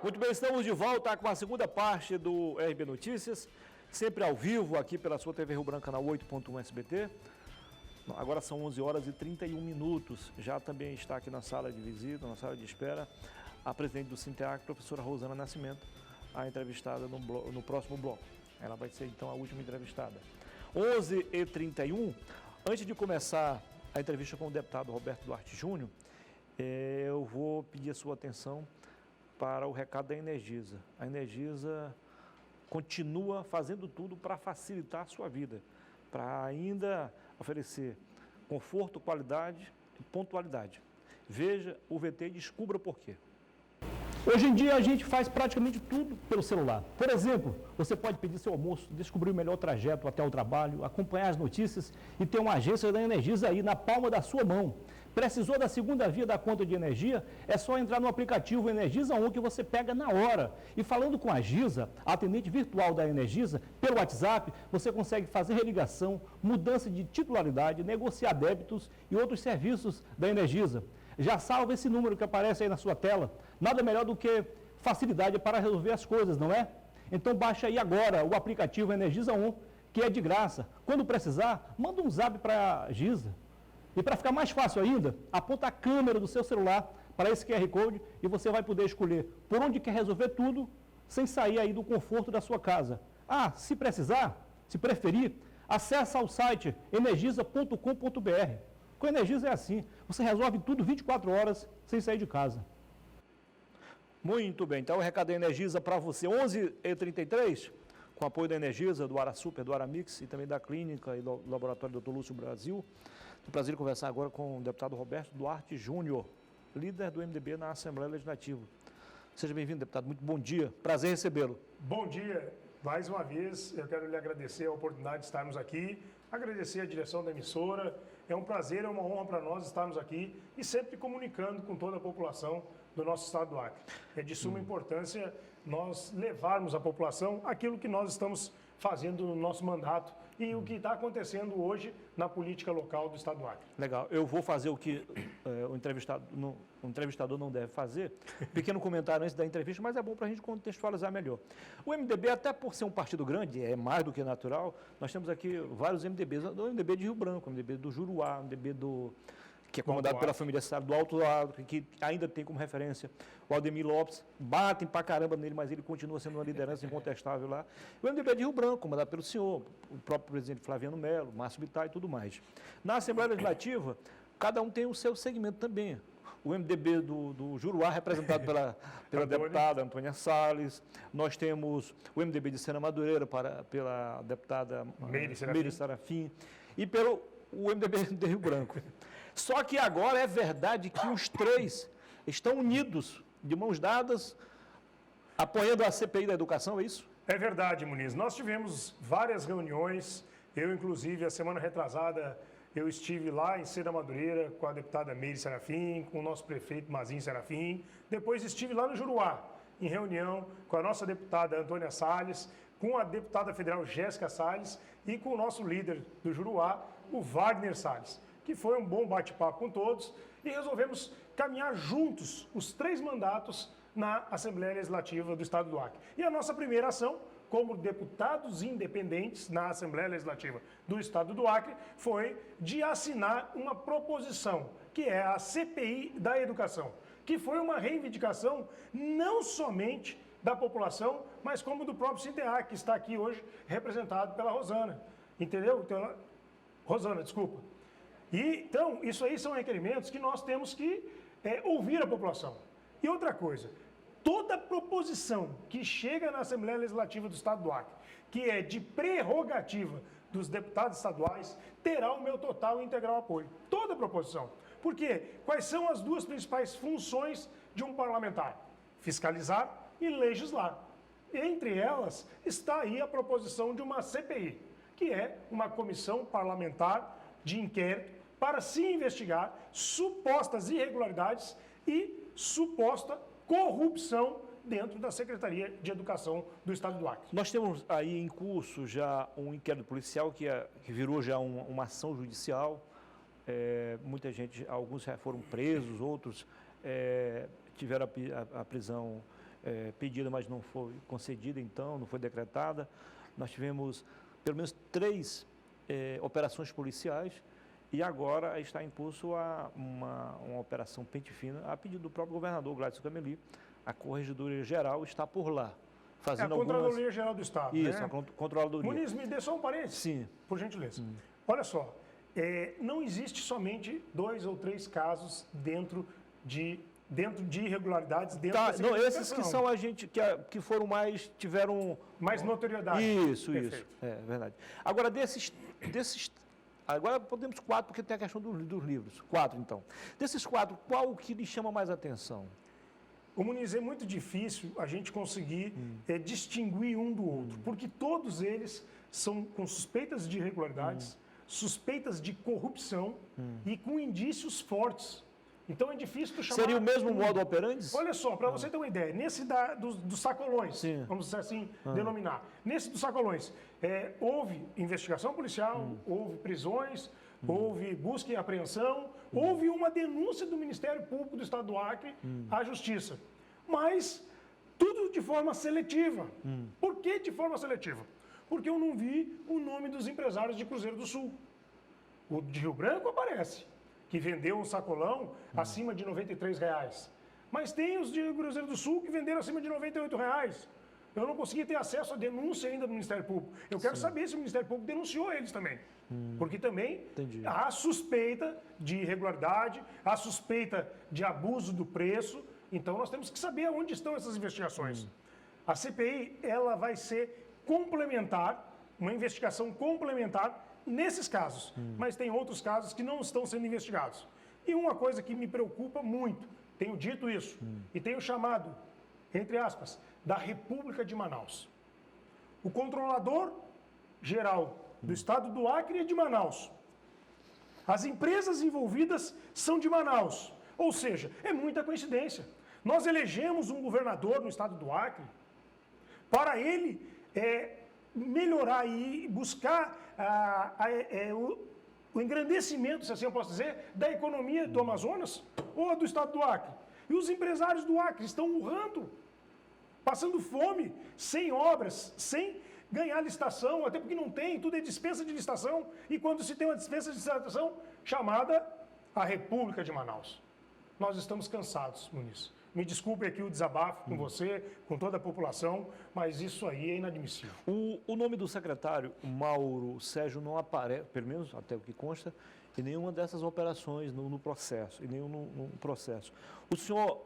Muito bem, estamos de volta com a segunda parte do RB Notícias, sempre ao vivo aqui pela sua TV Rio Branco, canal 8.1 SBT. Agora são 11 horas e 31 minutos. Já também está aqui na sala de visita, na sala de espera, a presidente do Sinteac, professora Rosana Nascimento, a entrevistada no próximo bloco. Ela vai ser então a última entrevistada. 11 e 31, antes de começar a entrevista com o deputado Roberto Duarte Júnior, eu vou pedir a sua atenção para o recado da Energisa. A Energisa continua fazendo tudo para facilitar a sua vida, para ainda oferecer conforto, qualidade e pontualidade. Veja o VT e descubra por quê. Hoje em dia a gente faz praticamente tudo pelo celular. Por exemplo, você pode pedir seu almoço, descobrir o melhor trajeto até o trabalho, acompanhar as notícias e ter uma agência da Energisa aí na palma da sua mão. Precisou da segunda via da conta de energia? É só entrar no aplicativo Energisa On que você pega na hora. E falando com a Gisa, a atendente virtual da Energisa, pelo WhatsApp, você consegue fazer religação, mudança de titularidade, negociar débitos e outros serviços da Energisa. Já salva esse número que aparece aí na sua tela. Nada melhor do que facilidade para resolver as coisas, não é? Então baixa aí agora o aplicativo Energisa On, que é de graça. Quando precisar, manda um zap para a Gisa. E para ficar mais fácil ainda, aponta a câmera do seu celular para esse QR Code e você vai poder escolher por onde quer resolver tudo, sem sair aí do conforto da sua casa. Ah, se precisar, se preferir, acessa ao site energisa.com.br. Com a Energisa é assim, você resolve tudo 24 horas sem sair de casa. Muito bem, então o recado da Energisa para você, 11h33, com apoio da Energisa, do Arasuper, do Aramix e também da Clínica e do Laboratório Dr. Lúcio Brasil. Tenho o prazer de conversar agora com o deputado Roberto Duarte Júnior, líder do MDB na Assembleia Legislativa. Seja bem-vindo, deputado, muito bom dia, prazer recebê-lo. Bom dia, mais uma vez eu quero lhe agradecer a oportunidade de estarmos aqui, agradecer a direção da emissora, é um prazer, é uma honra para nós estarmos aqui e sempre comunicando com toda a população do nosso estado do Acre. É de suma importância nós levarmos à população aquilo que nós estamos fazendo no nosso mandato e o que está acontecendo hoje na política local do estado do Acre. Legal, eu vou fazer o que o entrevistador não deve fazer, pequeno comentário antes da entrevista, mas é bom para a gente contextualizar melhor. O MDB, até por ser um partido grande, é mais do que natural, nós temos aqui vários MDBs, o MDB de Rio Branco, o MDB do Juruá, o MDB que é comandado pela família Sá, do Alto Acre, que ainda tem como referência o Aldemir Lopes, batem pra caramba nele, mas ele continua sendo uma liderança incontestável lá. O MDB de Rio Branco, comandado pelo senhor, o próprio presidente Flaviano Melo, Márcio Bittar e tudo mais. Na Assembleia Legislativa, cada um tem o seu segmento também. O MDB do Juruá, representado pela deputada Antônia Salles. Nós temos o MDB de Sena Madureira, pela deputada Meire Serafim. E o MDB de Rio Branco. Só que agora é verdade que os três estão unidos, de mãos dadas, apoiando a CPI da educação, é isso? É verdade, Muniz. Nós tivemos várias reuniões, eu inclusive, a semana retrasada, eu estive lá em Sena Madureira com a deputada Meire Serafim, com o nosso prefeito Mazinho Serafim, depois estive lá no Juruá, em reunião com a nossa deputada Antônia Salles, com a deputada federal Jéssica Salles e com o nosso líder do Juruá, o Wagner Salles, que foi um bom bate-papo com todos e resolvemos caminhar juntos os 3 mandatos na Assembleia Legislativa do Estado do Acre. E a nossa primeira ação, como deputados independentes na Assembleia Legislativa do Estado do Acre, foi de assinar uma proposição, que é a CPI da educação, que foi uma reivindicação não somente da população, mas como do próprio Sinteac, que está aqui hoje representado pela Rosana. Entendeu? Então, Rosana, desculpa. Então, isso aí são requerimentos que nós temos que ouvir a população. E outra coisa, toda proposição que chega na Assembleia Legislativa do Estado do Acre, que é de prerrogativa dos deputados estaduais, terá o meu total e integral apoio. Toda proposição. Por quê? Quais são as 2 principais funções de um parlamentar? Fiscalizar e legislar. Entre elas está aí a proposição de uma CPI, que é uma comissão parlamentar de inquérito para se investigar supostas irregularidades e suposta corrupção dentro da Secretaria de Educação do Estado do Acre. Nós temos aí em curso já um inquérito policial que virou já uma ação judicial. Muita gente, alguns já foram presos, outros tiveram a prisão pedida, mas não foi concedida, então, não foi decretada. Nós tivemos pelo menos 3 operações policiais e agora está em curso uma operação Pente Fina, a pedido do próprio governador Gladson Cameli. A Corregedoria Geral está por lá, fazendo a Controladoria Geral do Estado. Isso, né? a Controladoria. Muniz, me dê só um parênteses, Sim. por gentileza. Olha só, não existe somente 2 ou 3 casos dentro de irregularidades dentro Tá, dessa não, esses investigação. que são a gente que foram mais, tiveram Mais notoriedade. Isso, Perfeito. é verdade. Agora agora podemos 4, porque tem a questão dos livros. 4, então. Desses 4, qual o que lhe chama mais atenção? O Muniz, é muito difícil a gente conseguir distinguir um do outro, porque todos eles são com suspeitas de irregularidades, suspeitas de corrupção e com indícios fortes. Então é difícil tu chamar... Seria o mesmo modo operandi? Olha só, para você ter uma ideia, nesse dos sacolões, Sim. vamos dizer assim, denominar, nesse dos sacolões, houve investigação policial, houve prisões, houve busca e apreensão, houve uma denúncia do Ministério Público do Estado do Acre à Justiça, mas tudo de forma seletiva. Por que de forma seletiva? Porque eu não vi o nome dos empresários de Cruzeiro do Sul. O de Rio Branco aparece, que vendeu um sacolão acima de R$ 93. Mas tem os de Cruzeiro do Sul que venderam acima de R$ 98. Eu não consegui ter acesso à denúncia ainda do Ministério Público. Eu quero saber se o Ministério Público denunciou eles também. Porque também há suspeita de irregularidade, há suspeita de abuso do preço. Então nós temos que saber onde estão essas investigações. A CPI ela vai ser complementar, uma investigação complementar nesses casos, mas tem outros casos que não estão sendo investigados. E uma coisa que me preocupa muito, tenho dito isso, e tenho chamado, entre aspas, da República de Manaus. O controlador geral do Estado do Acre é de Manaus. As empresas envolvidas são de Manaus. Ou seja, é muita coincidência. Nós elegemos um governador no Estado do Acre para ele melhorar e buscar o engrandecimento, se assim eu posso dizer, da economia do Amazonas ou do Estado do Acre. E os empresários do Acre estão urrando, passando fome, sem obras, sem ganhar licitação, até porque não tem, tudo é dispensa de licitação. E quando se tem uma dispensa de licitação, chamada a República de Manaus. Nós estamos cansados, Muniz. Me desculpe aqui o desabafo com você, com toda a população, mas isso aí é inadmissível. O nome do secretário, Mauro Sérgio, não aparece, pelo menos até o que consta, em nenhuma dessas operações no processo, em nenhum no processo. O senhor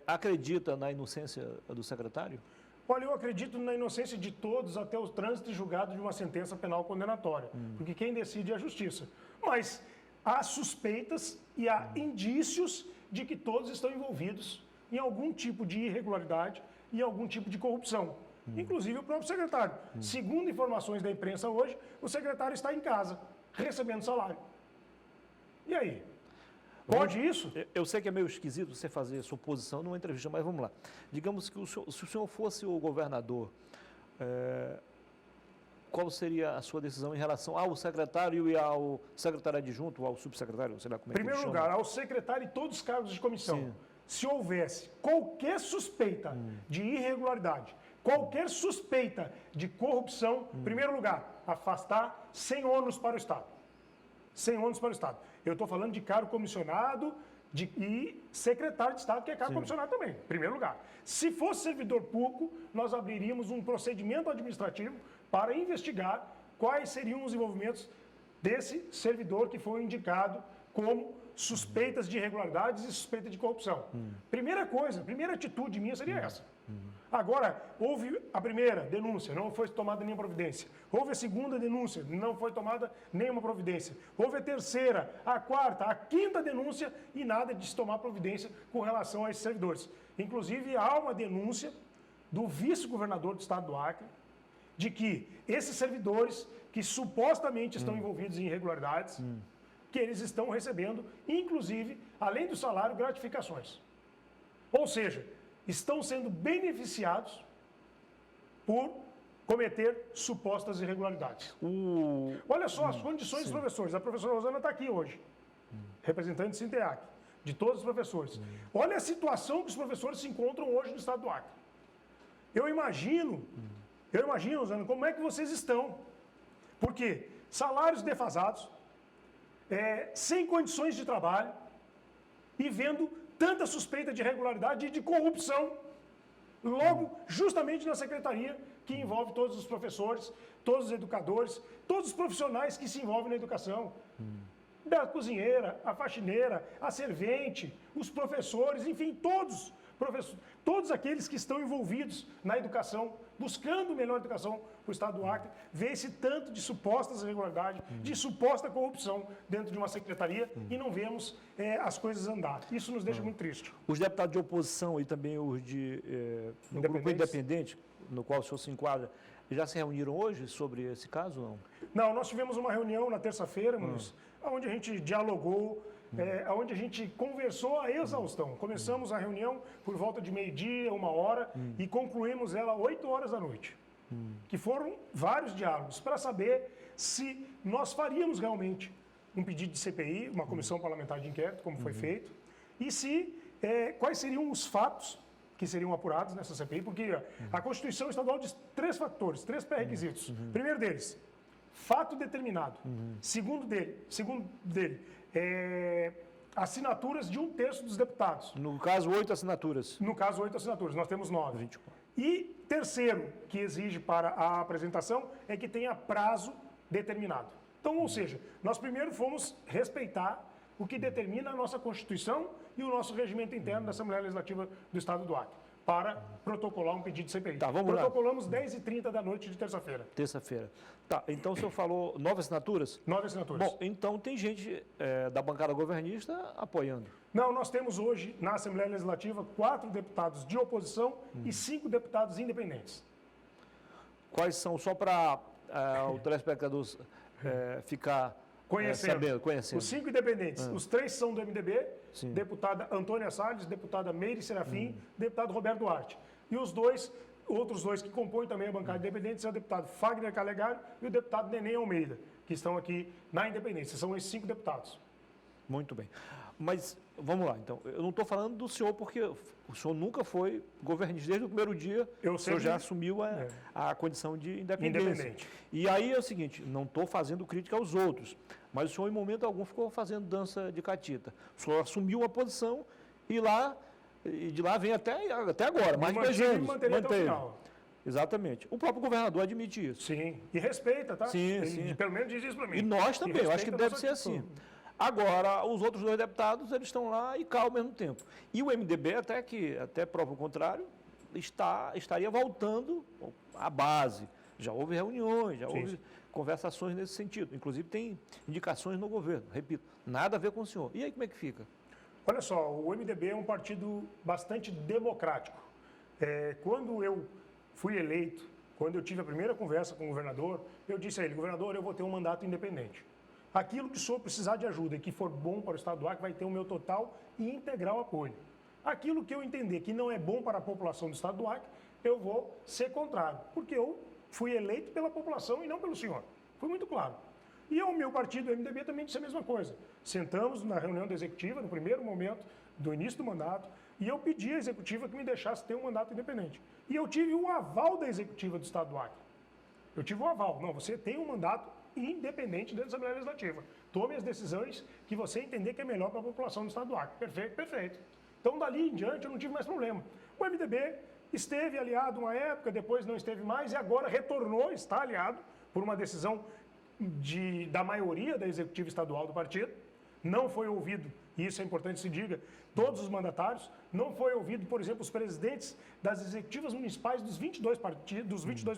acredita na inocência do secretário? Olha, eu acredito na inocência de todos até o trânsito e julgado de uma sentença penal condenatória, porque quem decide é a justiça. Mas há suspeitas e há indícios de que todos estão envolvidos em algum tipo de irregularidade e algum tipo de corrupção. Inclusive o próprio secretário. Segundo informações da imprensa hoje, o secretário está em casa, recebendo salário. E aí? Pode isso? Eu sei que é meio esquisito você fazer suposição numa entrevista, mas vamos lá. Digamos que se o senhor fosse o governador, qual seria a sua decisão em relação ao secretário e ao secretário adjunto, ou ao subsecretário, sei lá como é que Em primeiro lugar, ao secretário e todos os cargos de comissão. Sim. Se houvesse qualquer suspeita de irregularidade, qualquer suspeita de corrupção, em primeiro lugar, afastar sem ônus para o Estado. Sem ônus para o Estado. Eu estou falando de cargo comissionado e secretário de Estado, que é cargo comissionado também, em primeiro lugar. Se fosse servidor público, nós abriríamos um procedimento administrativo para investigar quais seriam os envolvimentos desse servidor que foi indicado como suspeitas de irregularidades e suspeitas de corrupção. Primeira coisa, primeira atitude minha seria essa. Agora, houve a primeira denúncia, não foi tomada nenhuma providência. Houve a segunda denúncia, não foi tomada nenhuma providência. Houve a terceira, a quarta, a quinta denúncia e nada de se tomar providência com relação a esses servidores. Inclusive, há uma denúncia do vice-governador do Estado do Acre de que esses servidores que supostamente estão envolvidos em irregularidades, que eles estão recebendo, inclusive, além do salário, gratificações. Ou seja, estão sendo beneficiados por cometer supostas irregularidades. Olha só as condições dos professores. A professora Rosana está aqui hoje, representante do Sinteac, de todos os professores. Olha a situação que os professores se encontram hoje no Estado do Acre. eu imagino, Zano, como é que vocês estão. Porque salários defasados, sem condições de trabalho e vendo tanta suspeita de irregularidade e de corrupção, logo, justamente na secretaria que envolve todos os professores, todos os educadores, todos os profissionais que se envolvem na educação. Da cozinheira, a faxineira, a servente, os professores, enfim, todos aqueles que estão envolvidos na educação, buscando melhor educação para o Estado do Acre, vê esse tanto de supostas irregularidades, de suposta corrupção dentro de uma secretaria e não vemos as coisas andar. Isso nos deixa muito triste. Os deputados de oposição e também os do grupo independente, no qual o senhor se enquadra, já se reuniram hoje sobre esse caso ou não? Não, nós tivemos uma reunião na terça-feira, onde a gente dialogou, onde a gente conversou a exaustão. Começamos a reunião por volta de meio-dia, 1h, e concluímos ela 8h da noite. Que foram vários diálogos para saber se nós faríamos realmente um pedido de CPI, uma comissão parlamentar de inquérito, como foi feito, e quais seriam os fatos que seriam apurados nessa CPI, porque a Constituição Estadual diz 3 fatores, 3 pré-requisitos. Primeiro deles, fato determinado. Segundo dele, assinaturas de 1/3 dos deputados. No caso, 8 assinaturas. No caso, 8 assinaturas. Nós temos 9. 24. E terceiro, que exige para a apresentação, é que tenha prazo determinado. Então, ou seja, nós primeiro fomos respeitar o que determina a nossa Constituição e o nosso regimento interno da Assembleia Legislativa do Estado do Acre, para protocolar um pedido de CPI. Tá, vamos lá. Protocolamos 10h30 da noite de terça-feira. Terça-feira. Tá, então o senhor falou 9 assinaturas? 9 assinaturas. Bom, então tem gente da bancada governista apoiando. Não, nós temos hoje, na Assembleia Legislativa, 4 deputados de oposição e 5 deputados independentes. Quais são, só para o telespectador ficar Conhecendo. conhecendo. Os 5 independentes, os 3 são do MDB, Sim. deputada Antônia Salles, deputada Meire Serafim, deputado Roberto Duarte. E os outros dois que compõem também a bancada independente são o deputado Fagner Calegari e o deputado Neném Almeida, que estão aqui na independência. São esses 5 deputados. Muito bem. Mas, vamos lá, então, eu não estou falando do senhor porque o senhor nunca foi governista. Desde o primeiro dia, o senhor já assumiu a condição de independente. E aí é o seguinte, não estou fazendo crítica aos outros, mas o senhor, em momento algum, ficou fazendo dança de catita. O senhor assumiu uma posição e de lá vem até agora, mais de 10 anos. Manter até o final. Exatamente. O próprio governador admite isso. Sim, e respeita, tá? Sim. Pelo menos diz isso para mim. E nós também, eu acho que deve ser assim. Agora, os outros 2 deputados, eles estão lá e cá ao mesmo tempo. E o MDB, até prova o contrário, estaria voltando à base. Já houve reuniões, já houve conversações nesse sentido. Inclusive, tem indicações no governo. Repito, nada a ver com o senhor. E aí, como é que fica? Olha só, o MDB é um partido bastante democrático. Quando eu fui eleito, quando eu tive a primeira conversa com o governador, eu disse a ele, governador, eu vou ter um mandato independente. Aquilo que o senhor precisar de ajuda e que for bom para o Estado do Acre vai ter o meu total e integral apoio. Aquilo que eu entender que não é bom para a população do Estado do Acre, eu vou ser contrário, porque eu fui eleito pela população e não pelo senhor. Foi muito claro. E o meu partido, o MDB, também disse a mesma coisa. Sentamos na reunião da executiva, no primeiro momento do início do mandato, e eu pedi à executiva que me deixasse ter um mandato independente. E eu tive o aval da executiva do Estado do Acre. Eu tive o aval. Não, você tem um mandato independente dentro da Assembleia Legislativa. Tome as decisões que você entender que é melhor para a população do Estado do Acre. Perfeito, perfeito. Então, dali em diante, eu não tive mais problema. O MDB esteve aliado uma época, depois não esteve mais, e agora retornou, está aliado, por uma decisão da maioria da executiva estadual do partido. Não foi ouvido, e isso é importante que se diga, todos os mandatários. Não foi ouvido, por exemplo, os presidentes das executivas municipais dos 22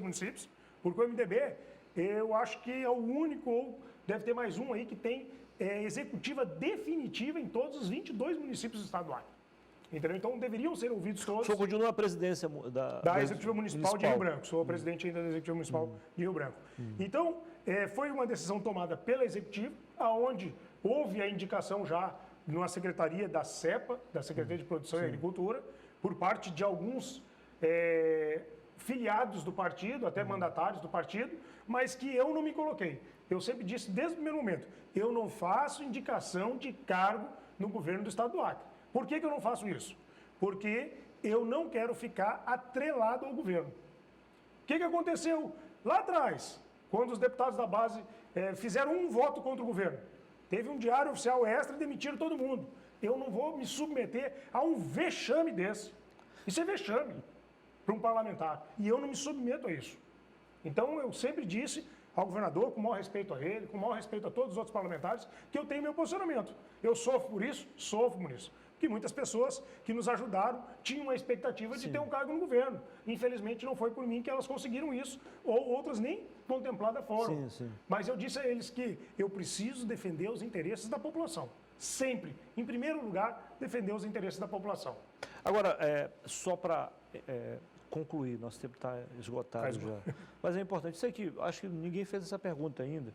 municípios, porque o MDB... eu acho que é o único, ou deve ter mais um aí, que tem executiva definitiva em todos os 22 municípios do Estado do Acre. Entendeu? Então, deveriam ser ouvidos todos. O senhor continua na presidência da Executiva Municipal de Rio Branco. Sou presidente ainda da Executiva Municipal de Rio Branco. Então, foi uma decisão tomada pela Executiva, onde houve a indicação já numa secretaria da CEPA, da Secretaria de Produção e Agricultura, por parte de alguns filiados do partido, até mandatários do partido, mas que eu não me coloquei. Eu sempre disse desde o primeiro momento, eu não faço indicação de cargo no governo do Estado do Acre. Por que eu não faço isso? Porque eu não quero ficar atrelado ao governo. O que aconteceu lá atrás, quando os deputados da base fizeram um voto contra o governo? Teve um diário oficial extra e demitiram todo mundo. Eu não vou me submeter a um vexame desse. Isso é vexame para um parlamentar. E eu não me submeto a isso. Então, eu sempre disse ao governador, com o maior respeito a ele, com o maior respeito a todos os outros parlamentares, que eu tenho meu posicionamento. Eu sofro por isso? Sofro por isso. Porque muitas pessoas que nos ajudaram tinham uma expectativa de ter um cargo no governo. Infelizmente, não foi por mim que elas conseguiram isso, ou outras nem contempladas foram. Mas eu disse a eles que eu preciso defender os interesses da população. Sempre, em primeiro lugar, defender os interesses da população. Agora, só para concluir, nosso tempo está esgotado já. Mas é importante, sei que acho que ninguém fez essa pergunta ainda.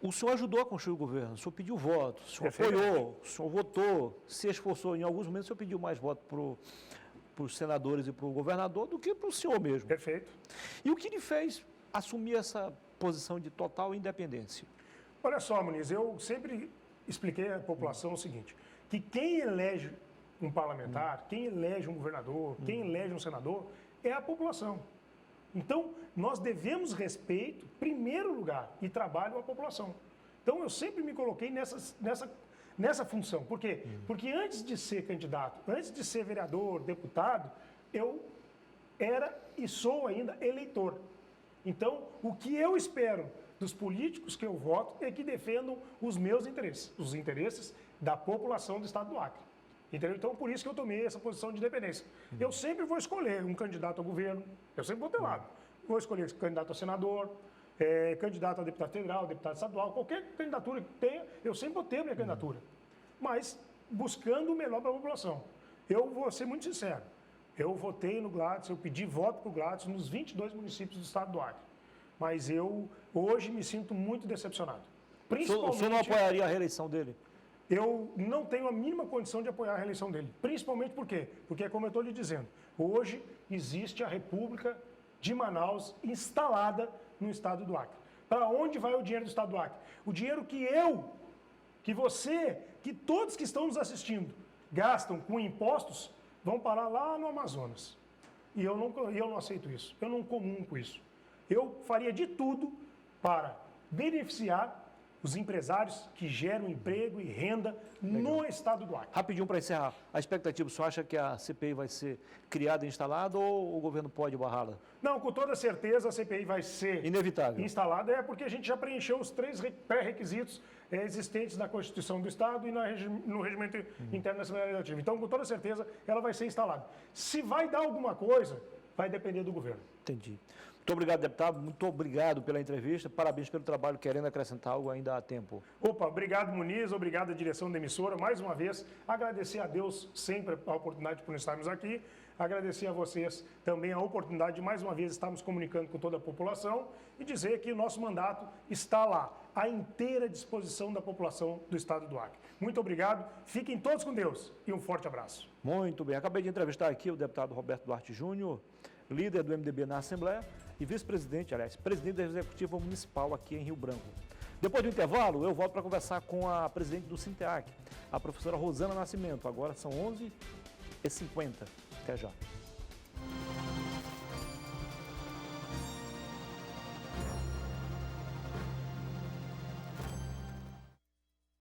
O senhor ajudou a construir o governo, o senhor pediu voto, o senhor apoiou, o senhor votou, se esforçou. Em alguns momentos, o senhor pediu mais voto para os senadores e para o governador do que para o senhor mesmo. Perfeito. E o que lhe fez assumir essa posição de total independência? Olha só, Muniz, eu sempre expliquei à população o seguinte, que quem elege um parlamentar, quem elege um governador, quem elege um senador, é a população. Então, nós devemos respeito, em primeiro lugar, e trabalho à população. Então, eu sempre me coloquei nessa função. Por quê? Porque antes de ser candidato, antes de ser vereador, deputado, eu era e sou ainda eleitor. Então, o que eu espero dos políticos que eu voto é que defendam os meus interesses, os interesses da população do estado do Acre. Entendeu? Então, por isso que eu tomei essa posição de independência. Eu sempre vou escolher um candidato ao governo, eu sempre vou ter lado. Vou escolher candidato a senador, candidato a deputado federal, deputado estadual, qualquer candidatura que tenha, eu sempre vou ter minha candidatura. Mas buscando o melhor para a população. Eu vou ser muito sincero, eu votei no Gladson, eu pedi voto para o Gladson nos 22 municípios do estado do Acre. Mas eu, hoje, me sinto muito decepcionado. O senhor não apoiaria a reeleição dele? Eu não tenho a mínima condição de apoiar a reeleição dele. Principalmente por quê? Porque, como eu estou lhe dizendo, hoje existe a República de Manaus instalada no estado do Acre. Para onde vai o dinheiro do estado do Acre? O dinheiro que você, que todos que estão nos assistindo gastam com impostos, vão parar lá no Amazonas. E eu não aceito isso. Eu não comungo com isso. Eu faria de tudo para beneficiar os empresários que geram emprego e renda no estado do Acre. Rapidinho para encerrar. A expectativa, o senhor acha que a CPI vai ser criada e instalada ou o governo pode barrá-la? Não, com toda certeza a CPI vai ser inevitável instalada, porque a gente já preencheu os 3 pré-requisitos existentes na Constituição do Estado e no Regimento Interno da Assembleia Legislativa. Então, com toda certeza, ela vai ser instalada. Se vai dar alguma coisa, vai depender do governo. Entendi. Muito obrigado, deputado. Muito obrigado pela entrevista. Parabéns pelo trabalho. Querendo acrescentar algo, ainda há tempo. Opa, obrigado, Muniz. Obrigado à direção da emissora. Mais uma vez, agradecer a Deus sempre a oportunidade por estarmos aqui. Agradecer a vocês também a oportunidade de, mais uma vez, estarmos comunicando com toda a população e dizer que o nosso mandato está lá, à inteira disposição da população do estado do Acre. Muito obrigado. Fiquem todos com Deus e um forte abraço. Muito bem. Acabei de entrevistar aqui o deputado Roberto Duarte Júnior, líder do MDB na Assembleia e vice-presidente, aliás, presidente da Executiva Municipal aqui em Rio Branco. Depois do intervalo, eu volto para conversar com a presidente do Sinteac, a professora Rosana Nascimento. Agora são 11h50. Até já.